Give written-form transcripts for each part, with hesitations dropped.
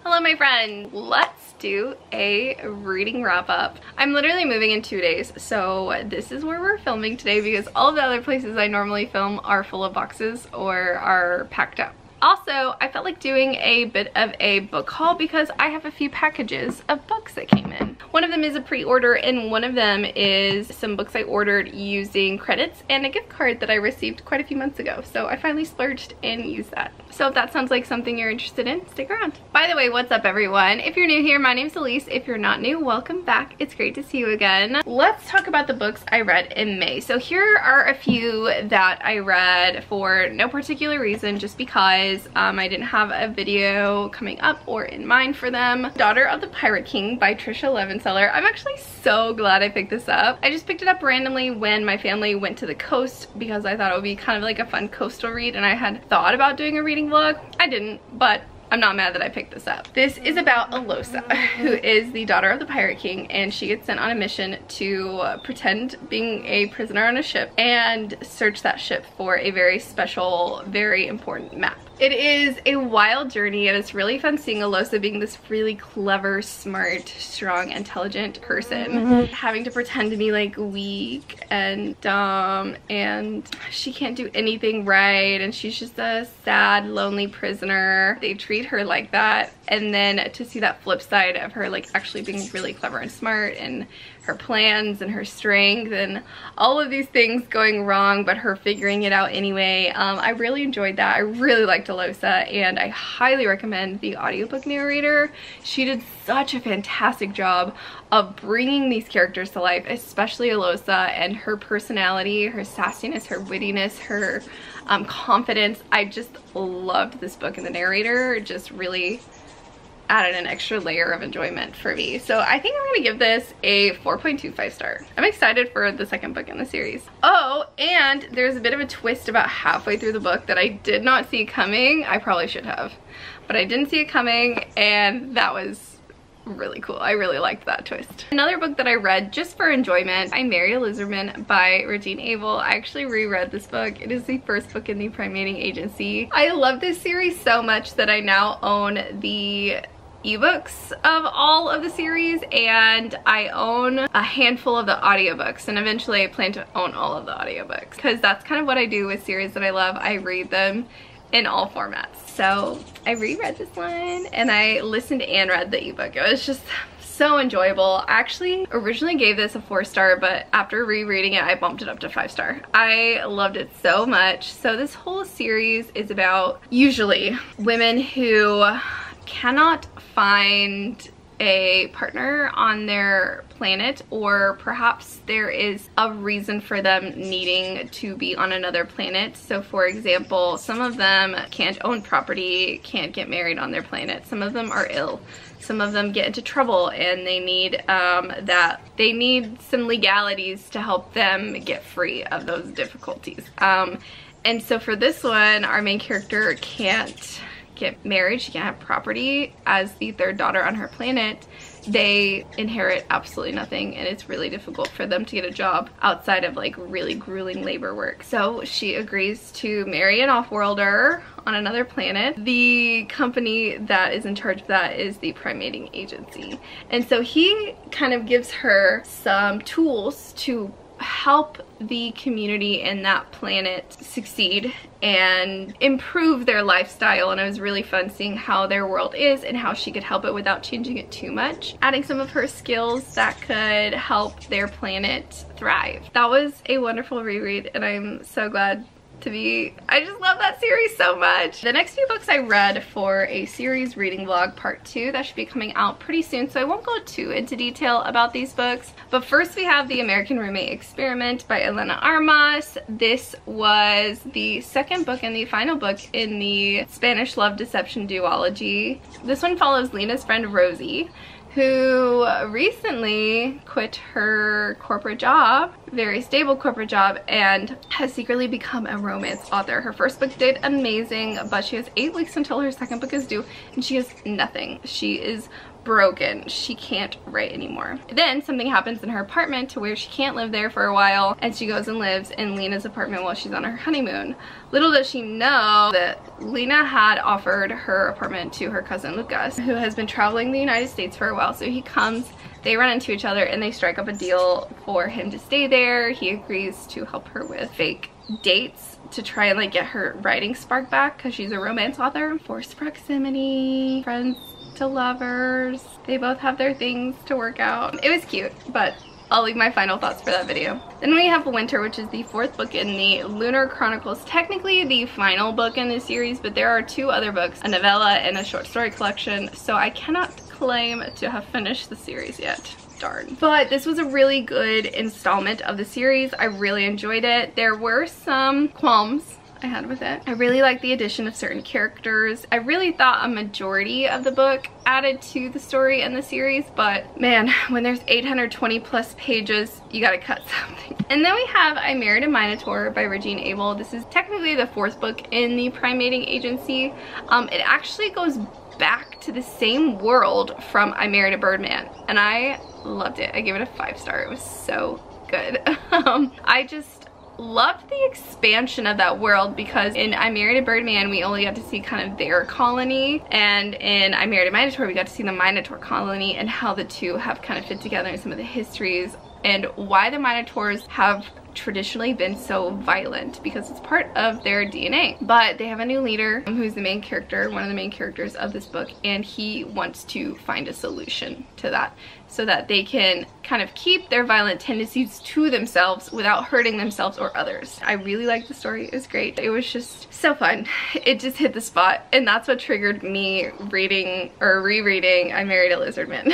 Hello my friend, let's do a reading wrap up. I'm literally moving in 2 days, so this is where we're filming today because all of the other places I normally film are full of boxes or are packed up. Also, I felt like doing a bit of a book haul because I have a few packages of books that came in. One of them is a pre-order and one of them is some books I ordered using credits and a gift card that I received quite a few months ago. So I finally splurged and used that. So if that sounds like something you're interested in, stick around. By the way, what's up everyone? If you're new here, my name's Elise. If you're not new, welcome back. It's great to see you again. Let's talk about the books I read in May. So here are a few that I read for no particular reason, just because I didn't have a video coming up or in mind for them. Daughter of the Pirate King by Trisha Levenseller. I'm actually so glad I picked this up. I just picked it up randomly when my family went to the coast because I thought it would be kind of like a fun coastal read, and I had thought about doing a reading vlog. I didn't, but I'm not mad that I picked this up. This is about Alosa, who is the daughter of the Pirate King, and she gets sent on a mission to pretend being a prisoner on a ship and search that ship for a very special, very important map. It is a wild journey, and it's really fun seeing Alosa being this really clever, smart, strong, intelligent person, having to pretend to be like weak and dumb, and she can't do anything right, and she's just a sad, lonely prisoner. They treat her like that, and then to see that flip side of her like actually being really clever and smart, and her plans and her strength and all of these things going wrong, but her figuring it out anyway. I really enjoyed that. I really liked Alosa, and I highly recommend the audiobook narrator. She did such a fantastic job of bringing these characters to life, especially Alosa and her personality, her sassiness, her wittiness, her confidence. I just loved this book, and the narrator just really added an extra layer of enjoyment for me. So I think I'm gonna give this a 4.25 star. I'm excited for the second book in the series. Oh, and there's a bit of a twist about halfway through the book that I did not see coming. I probably should have, but I didn't see it coming, and that was really cool. I really liked that twist. Another book that I read just for enjoyment, I Married a Lizardman by Regine Abel. I actually reread this book. It is the first book in the Primating Agency. I love this series so much that I now own the ebooks of all of the series, and I own a handful of the audiobooks, and eventually I plan to own all of the audiobooks because that's kind of what I do with series that I love. I read them in all formats. So I reread this one, and I listened and read the ebook. It was just so enjoyable. I actually originally gave this a 4-star, but after rereading it, I bumped it up to 5-star. I loved it so much. So this whole series is about usually women who cannot find a partner on their planet, or perhaps there is a reason for them needing to be on another planet. So for example, some of them can't own property, can't get married on their planet. Some of them are ill. Some of them get into trouble, and they need some legalities to help them get free of those difficulties. And so for this one, our main character can't get married, she can't have property. As the third daughter on her planet, they inherit absolutely nothing, and it's really difficult for them to get a job outside of like really grueling labor work. So she agrees to marry an off-worlder on another planet. The company that is in charge of that is the Primating Agency, and so he kind of gives her some tools to help the community in that planet succeed and improve their lifestyle. And it was really fun seeing how their world is and how she could help it without changing it too much, adding some of her skills that could help their planet thrive. That was a wonderful reread, and I'm so glad I just love that series so much. The next few books I read for a series reading vlog part 2 that should be coming out pretty soon, so I won't go too into detail about these books. But first we have The American Roommate Experiment by Elena Armas. This was the second book and the final book in the Spanish Love Deception duology. This one follows Lena's friend Rosie, who recently quit her corporate job, very stable corporate job, and has secretly become a romance author. Her first book did amazing, but she has 8 weeks until her second book is due, and she has nothing. She is broken. She can't write anymore. Then something happens in her apartment to where she can't live there for a while, and she goes and lives in Lena's apartment while she's on her honeymoon. Little does she know that Lena had offered her apartment to her cousin Lucas, who has been traveling the United States for a while. So he comes, they run into each other, and they strike up a deal for him to stay there. He agrees to help her with fake dates to try and like get her writing spark back because she's a romance author. Forced proximity, friends to lovers. They both have their things to work out. It was cute, but I'll leave my final thoughts for that video. Then we have Winter, which is the 4th book in the Lunar Chronicles. Technically the final book in the series, but there are 2 other books, a novella and a short story collection, so I cannot claim to have finished the series yet. Darn. But this was a really good installment of the series. I really enjoyed it. There were some qualms I had with it. I really liked the addition of certain characters. I really thought a majority of the book added to the story and the series, but man, when there's 820 plus pages, you gotta cut something. And then we have I Married a Minotaur by Regine Abel. This is technically the 4th book in the Primating Agency. It actually goes back to the same world from I Married a Birdman, and I loved it. I gave it a 5-star. It was so good. I just loved the expansion of that world, because in I Married a Birdman we only got to see kind of their colony, and in I Married a Minotaur we got to see the Minotaur colony and how the two have kind of fit together in some of the histories and why the Minotaurs have traditionally been so violent, because it's part of their DNA. But they have a new leader who's the main character, one of the main characters of this book, and he wants to find a solution to that so that they can kind of keep their violent tendencies to themselves without hurting themselves or others. I really liked the story. It was great. It was just so fun. It just hit the spot, and that's what triggered me reading or rereading I Married a Lizardman.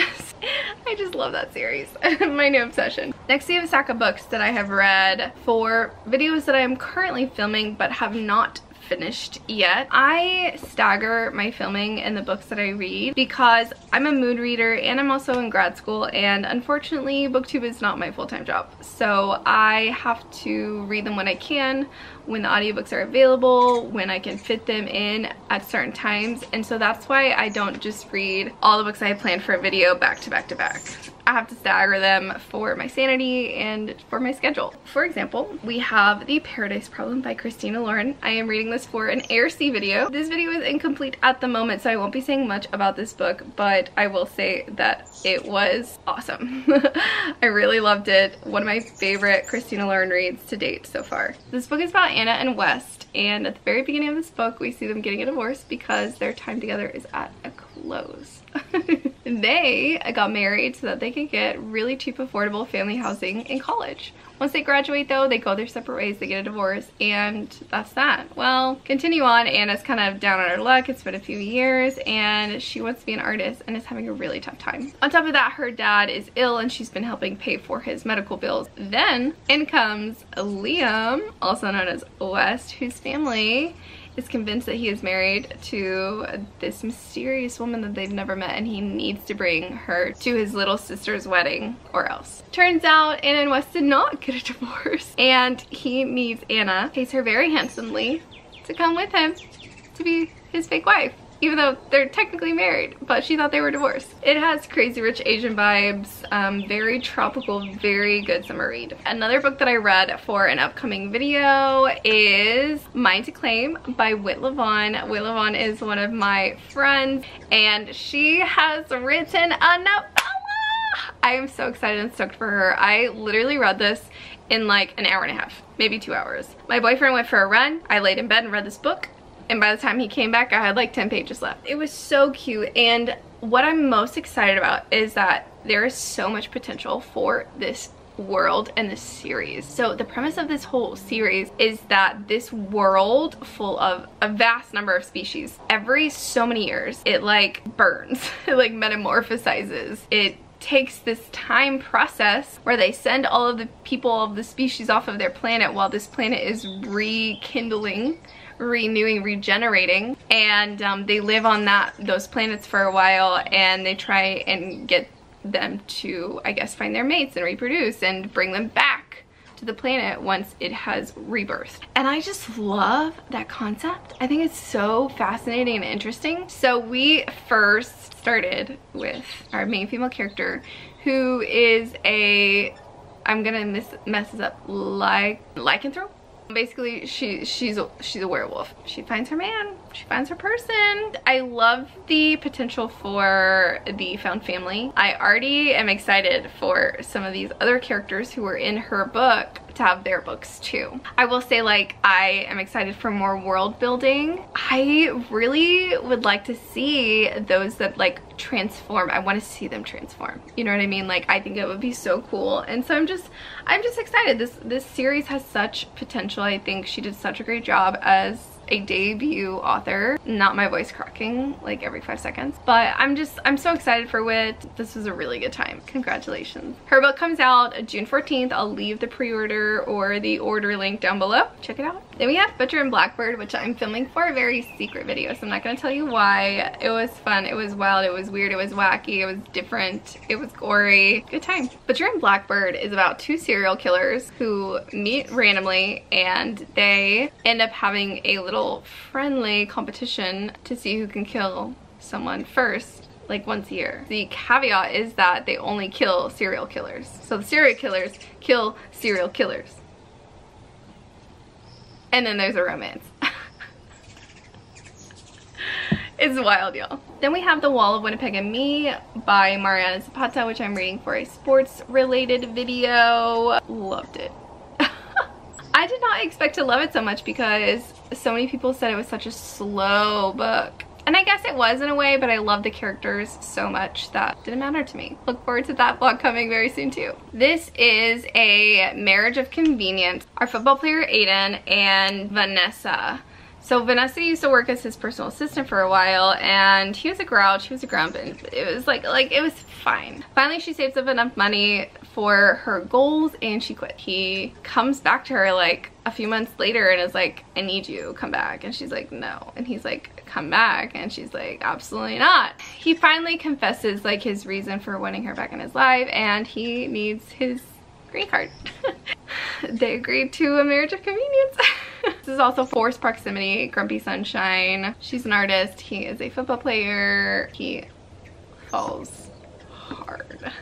I just love that series. My new obsession. Next we have a stack of books that I have read for videos that I am currently filming but have not finished yet. I stagger my filming and the books that I read because I'm a mood reader and I'm also in grad school, and unfortunately booktube is not my full-time job. So I have to read them when I can, when the audiobooks are available, when I can fit them in at certain times, and so that's why I don't just read all the books I have planned for a video back to back to back. I have to stagger them for my sanity and for my schedule. For example, we have The Paradise Problem by Christina Lauren. I am reading this for an ARC video. This video is incomplete at the moment, so I won't be saying much about this book, but I will say that it was awesome. I really loved it. One of my favorite Christina Lauren reads to date so far. This book is about Anna and West, and at the very beginning of this book we see them getting a divorce because their time together is at a close. They got married so that they could get really cheap, affordable family housing in college. Once they graduate though, they go their separate ways, they get a divorce, and that's that. Well, continue on. Anna's kind of down on her luck. It's been a few years and she wants to be an artist and is having a really tough time. On top of that, her dad is ill and she's been helping pay for his medical bills. Then in comes Liam, also known as West, whose family is convinced that he is married to this mysterious woman that they've never met, and he needs to bring her to his little sister's wedding or else. Turns out Anna and West did not get a divorce, and he needs Anna, pays her very handsomely, to come with him to be his fake wife, even though they're technically married, but she thought they were divorced. It has Crazy Rich Asian vibes, very tropical, very good summer read. Another book that I read for an upcoming video is Mine to Claim by Whit. Whit is one of my friends, and she has written a novella. I am so excited and stoked for her. I literally read this in like an hour and a half, maybe 2 hours. My boyfriend went for a run. I laid in bed and read this book, and by the time he came back I had like 10 pages left. It was so cute, and what I'm most excited about is that there is so much potential for this world and this series. So the premise of this whole series is that this world full of a vast number of species, every so many years it like burns, it like metamorphosizes. It takes this time process where they send all of the people of the species off of their planet while this planet is rekindling, renewing, regenerating, and they live on those planets for a while, and they try and get them to, I guess, find their mates and reproduce and bring them back to the planet once it has rebirthed. And I just love that concept. I think it's so fascinating and interesting. So we first started with our main female character, who is a, I'm gonna mess this up, lycanthrope. Basically, she's a werewolf. She finds her man, she finds her person. I love the potential for the found family. I already am excited for some of these other characters who were in her book to have their books too. I will say, like, I am excited for more world building. I really would like to see those that like transform. I want to see them transform. You know what I mean? Like, I think it would be so cool. And so I'm just excited. This series has such potential. I think she did such a great job as a debut author. Not my voice cracking like every 5 seconds, but I'm so excited for Whit. This was a really good time. Congratulations. Her book comes out June 14th. I'll leave the pre-order or the order link down below. Check it out. Then we have Butcher and Blackbird, which I'm filming for a very secret video, so I'm not gonna tell you why. It was fun, it was wild, it was weird, it was wacky, it was different, it was gory. Good time. Butcher and Blackbird is about 2 serial killers who meet randomly, and they end up having a little friendly competition to see who can kill someone first, like once a year. The caveat is that they only kill serial killers. So the serial killers kill serial killers. And then there's a romance. It's wild, y'all. Then we have The Wall of Winnipeg and Me by Mariana Zapata, which I'm reading for a sports related video. Loved it. I did not expect to love it so much because so many people said it was such a slow book. And I guess it was in a way, but I love the characters so much that didn't matter to me. Look forward to that vlog coming very soon too. This is a marriage of convenience. Our football player Aiden and Vanessa. So Vanessa used to work as his personal assistant for a while, and he was a grouch, he was a grump, and it was like it was fine. Finally, she saves up enough money for her goals and she quit. He comes back to her like a few months later and is like, I need you, come back. And she's like, no. And he's like, come back. And she's like, absolutely not. He finally confesses like his reason for wanting her back in his life, and he needs his green card. They agreed to a marriage of convenience. This is also Forced Proximity, Grumpy Sunshine. She's an artist. He is a football player. He falls hard.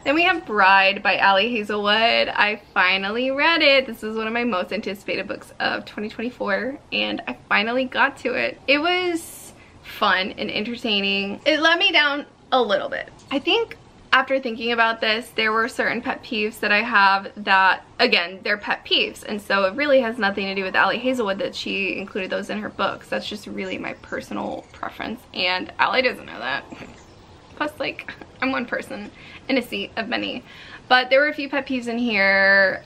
Then we have Bride by Ali Hazelwood. I finally read it. This is one of my most anticipated books of 2024, and I finally got to it. It was fun and entertaining. It let me down a little bit. I think after thinking about this, there were certain pet peeves that I have that, again, they're pet peeves. And so it really has nothing to do with Ali Hazelwood that she included those in her books. That's just really my personal preference. And Ali doesn't know that. Plus, like, I'm one person in a sea of many. But there were a few pet peeves in here,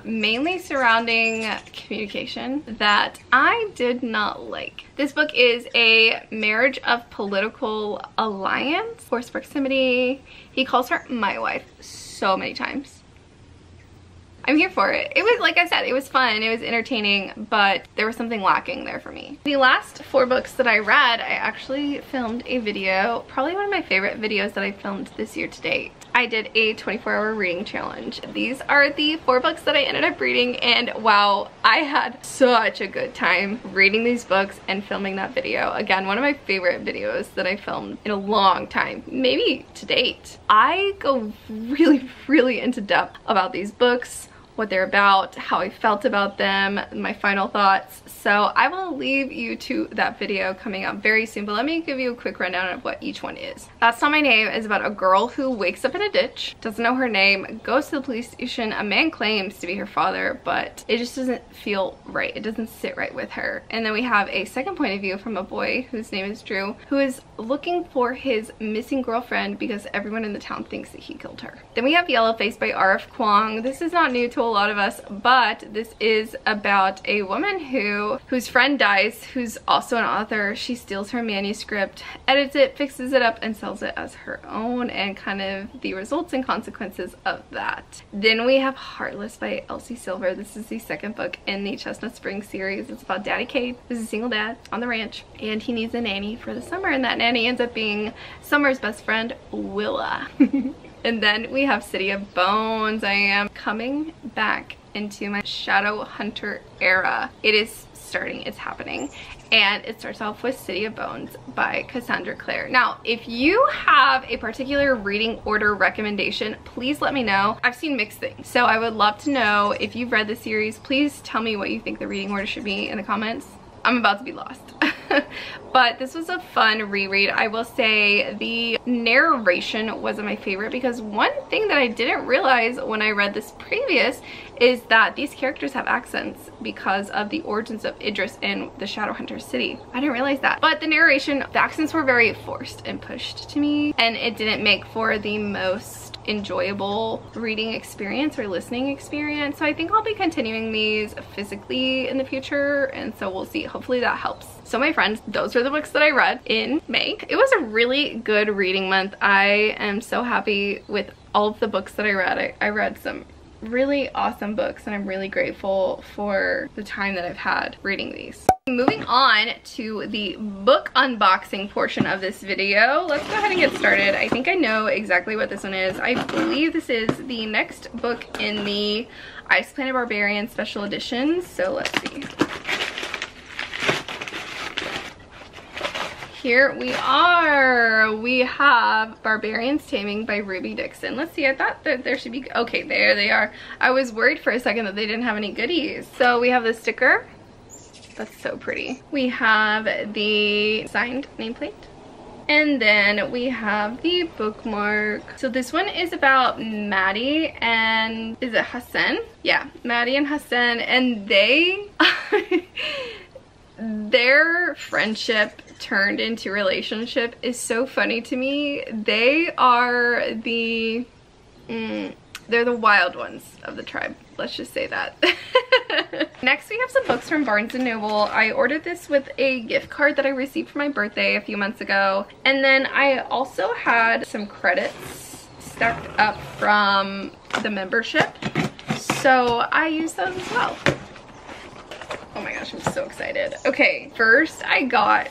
mainly surrounding communication, that I did not like. This book is a marriage of political alliance, forced proximity. He calls her my wife so many times. I'm here for it. It was, like I said, it was fun, it was entertaining, but there was something lacking there for me. The last 4 books that I read, I actually filmed a video, probably one of my favorite videos that I filmed this year to date. I did a 24-hour reading challenge. These are the 4 books that I ended up reading, and wow, I had such a good time reading these books and filming that video. Again, one of my favorite videos that I filmed in a long time, maybe to date. I go really, really into depth about these books, what they're about, how I felt about them, my final thoughts. So I will leave you to that video coming up very soon, but let me give you a quick rundown of what each one is. That's Not My Name is about a girl who wakes up in a ditch, doesn't know her name, goes to the police station. A man claims to be her father, but it just doesn't feel right. It doesn't sit right with her. And then we have a second point of view from a boy whose name is Drew, who is looking for his missing girlfriend because everyone in the town thinks that he killed her. Then we have Yellowface by R.F. Kuang. This is not new to a lot of us, but this is about a woman whose friend dies, who's also an author. She steals her manuscript, edits it, fixes it up, and sells it as her own, and kind of the results and consequences of that. Then we have Heartless by Elsie Silver. This is the second book in the Chestnut Springs series. It's about Daddy Cade, who's a single dad on the ranch, and he needs a nanny for the summer, and that nanny ends up being Summer's best friend, Willa. And then we have City of Bones. I am coming back into my Shadow Hunter era. It is starting, it's happening. And it starts off with City of Bones by Cassandra Clare. Now, if you have a particular reading order recommendation, please let me know. I've seen mixed things, so I would love to know if you've read the series. Please tell me what you think the reading order should be in the comments. I'm about to be lost. But this was a fun reread. I will say the narration wasn't my favorite because one thing that I didn't realize when I read this previous is that these characters have accents because of the origins of Idris in the Shadowhunter city. I didn't realize that. But the narration, the accents were very forced and pushed to me, and it didn't make for the most enjoyable reading experience or listening experience. So I think I'll be continuing these physically in the future, and so we'll see. Hopefully that helps. So my friends, those are the books that I read in May. It was a really good reading month. I am so happy with all of the books that I read. I read some really awesome books, and I'm really grateful for the time that I've had reading these. Moving on to the book unboxing portion of this video, let's go ahead and get started. I think I know exactly what this one is. I believe this is the next book in the Ice Planet Barbarian special edition, so let's see. Here we are. We have Barbarian's Taming by Ruby Dixon. Let's see, I thought that there should be, okay, there they are. I was worried for a second that they didn't have any goodies. So we have the sticker. That's so pretty. We have the signed nameplate. And then we have the bookmark. So this one is about Maddie and, is it Hassan? Yeah, Maddie and Hassan, and they, their friendship turned into relationship is so funny to me. They are the, they're the wild ones of the tribe. Let's just say that. Next, we have some books from Barnes & Noble. I ordered this with a gift card that I received for my birthday a few months ago. And then I also had some credits stacked up from the membership, so I used those as well. Oh my gosh, I'm so excited. Okay, first I got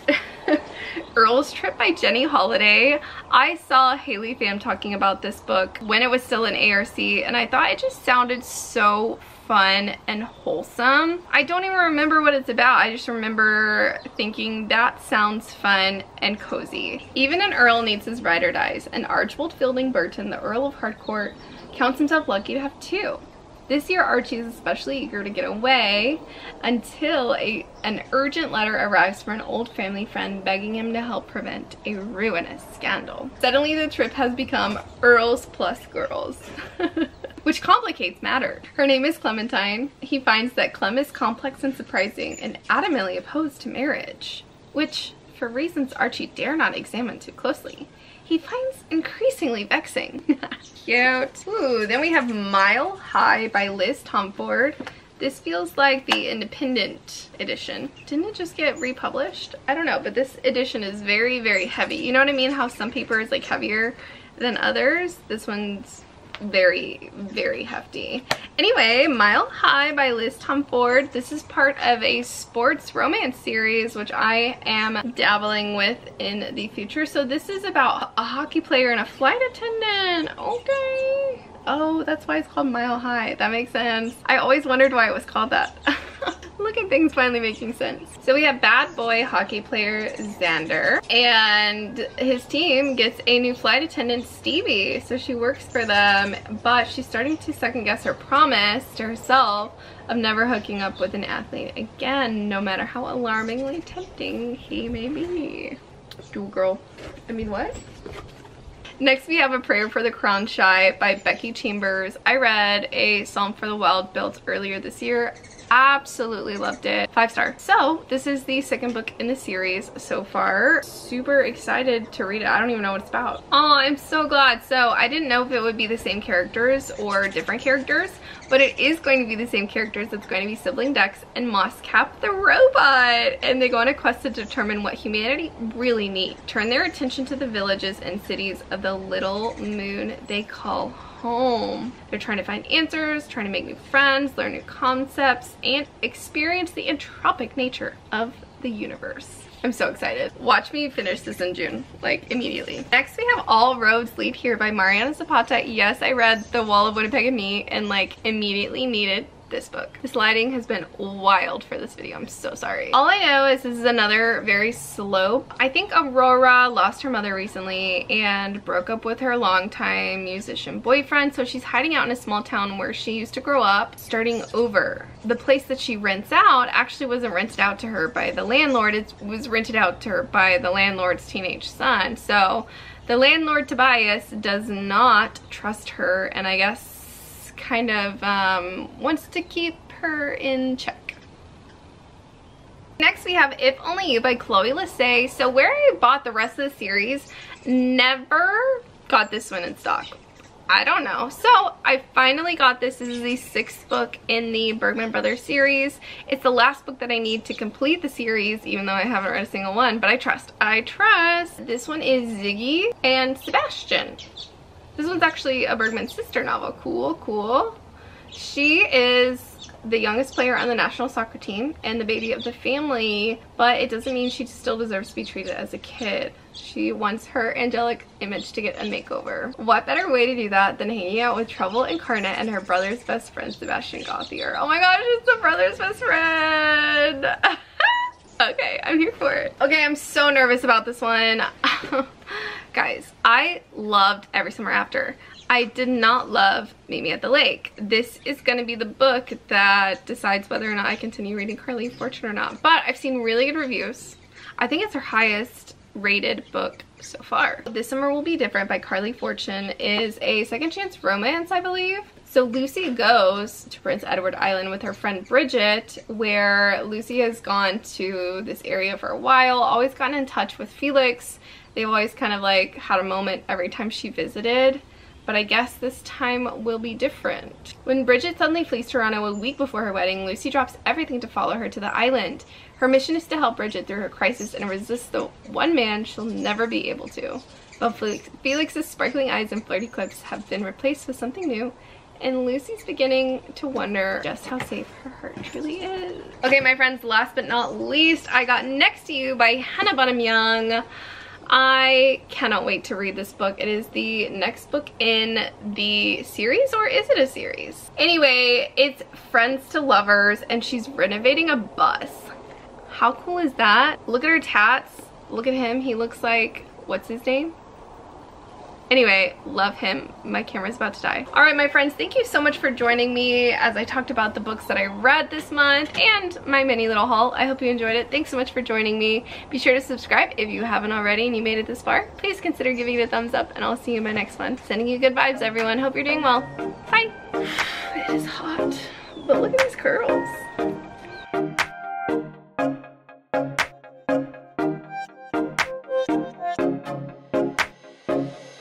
Earl's Trip by Jenny Holiday. I saw Haley Pham talking about this book when it was still in ARC, and I thought it just sounded so fun and wholesome. I don't even remember what it's about. I just remember thinking that sounds fun and cozy. Even an Earl needs his ride or dies, and Archibald Fielding Burton, the Earl of Harcourt, counts himself lucky to have two. This year, Archie is especially eager to get away until an urgent letter arrives from an old family friend begging him to help prevent a ruinous scandal. Suddenly, the trip has become Earls plus girls, which complicates matters. Her name is Clementine. He finds that Clem is complex and surprising and adamantly opposed to marriage, which, for reasons Archie dare not examine too closely, he finds increasingly vexing. Cute. Ooh, then we have Mile High by Liz Tomford. This feels like the independent edition. Didn't it just get republished? I don't know, but this edition is very, very heavy. You know what I mean? How some paper is like heavier than others? This one's very, very hefty. Anyway, Mile High by Liz Tomford. This is part of a sports romance series, which I am dabbling with in the future. So this is about a hockey player and a flight attendant. Okay. Oh, that's why it's called Mile High. That makes sense. I always wondered why it was called that. Look at things finally making sense. So we have bad boy hockey player Xander, and his team gets a new flight attendant, Stevie. So she works for them, but she's starting to second guess her promise to herself of never hooking up with an athlete again, no matter how alarmingly tempting he may be. Do girl. I mean, what? Next, we have A Prayer for the Crown Shy by Becky Chambers. I read A Psalm for the Wild Built earlier this year. Absolutely loved it. 5-star. So this is the second book in the series so far. Super excited to read it. I don't even know what it's about. Oh, I'm so glad. So I didn't know if it would be the same characters or different characters, but it is going to be the same characters. It's going to be Sibling Dex and Mosscap the robot, and they go on a quest to determine what humanity really needs. Turn their attention to the villages and cities of the little moon they call home. They're trying to find answers, trying to make new friends, learn new concepts, and experience the entropic nature of the universe. I'm so excited. Watch me finish this in June, like immediately. Next we have All Roads Lead Here by Mariana Zapata. Yes, I read The Wall of Winnipeg and Me and like immediately needed this book. This lighting has been wild for this video. I'm so sorry. All I know is this is another very slow. I think Aurora lost her mother recently and broke up with her longtime musician boyfriend, so she's hiding out in a small town where she used to grow up, starting over. The place that she rents out actually wasn't rented out to her by the landlord. It was rented out to her by the landlord's teenage son. So the landlord, Tobias, does not trust her, and I guess kind of wants to keep her in check. Next we have If Only You by Chloe Lassay. So where I bought the rest of the series, never got this one in stock. I don't know. So I finally got this. This is the 6th book in the Bergman Brothers series. It's the last book that I need to complete the series, even though I haven't read a single one, but I trust. I trust. This one is Ziggy and Sebastian. This one's actually a Bergman sister novel. Cool, cool. She is the youngest player on the national soccer team and the baby of the family, but it doesn't mean she still deserves to be treated as a kid. She wants her angelic image to get a makeover. What better way to do that than hanging out with Trouble Incarnate and her brother's best friend, Sebastian Gauthier. Oh my gosh, it's the brother's best friend. Okay, I'm here for it. Okay, I'm so nervous about this one. Guys, I loved Every Summer After. I did not love Meet Me at the Lake. This is gonna be the book that decides whether or not I continue reading Carly Fortune or not. But I've seen really good reviews. I think it's her highest rated book so far. This Summer Will Be Different by Carly Fortune is a second chance romance, I believe. So Lucy goes to Prince Edward Island with her friend Bridget, where Lucy has gone to this area for a while, always gotten in touch with Felix. They've always kind of like had a moment every time she visited, but I guess this time will be different. When Bridget suddenly flees Toronto a week before her wedding, Lucy drops everything to follow her to the island. Her mission is to help Bridget through her crisis and resist the one man she'll never be able to. But Felix's sparkling eyes and flirty quips have been replaced with something new, and Lucy's beginning to wonder just how safe her heart truly is. Okay, my friends, last but not least, I got Next to You by Hannah Bonham Young. I cannot wait to read this book. It is the next book in the series, or is it a series? Anyway, it's Friends to Lovers, and she's renovating a bus. How cool is that? Look at her tats. Look at him. He looks like, what's his name? Anyway, love him. My camera's about to die. All right, my friends, thank you so much for joining me as I talked about the books that I read this month and my mini little haul. I hope you enjoyed it. Thanks so much for joining me. Be sure to subscribe if you haven't already and you made it this far. Please consider giving it a thumbs up, and I'll see you in my next one. Sending you good vibes, everyone. Hope you're doing well. Bye. It is hot, but look at these curls.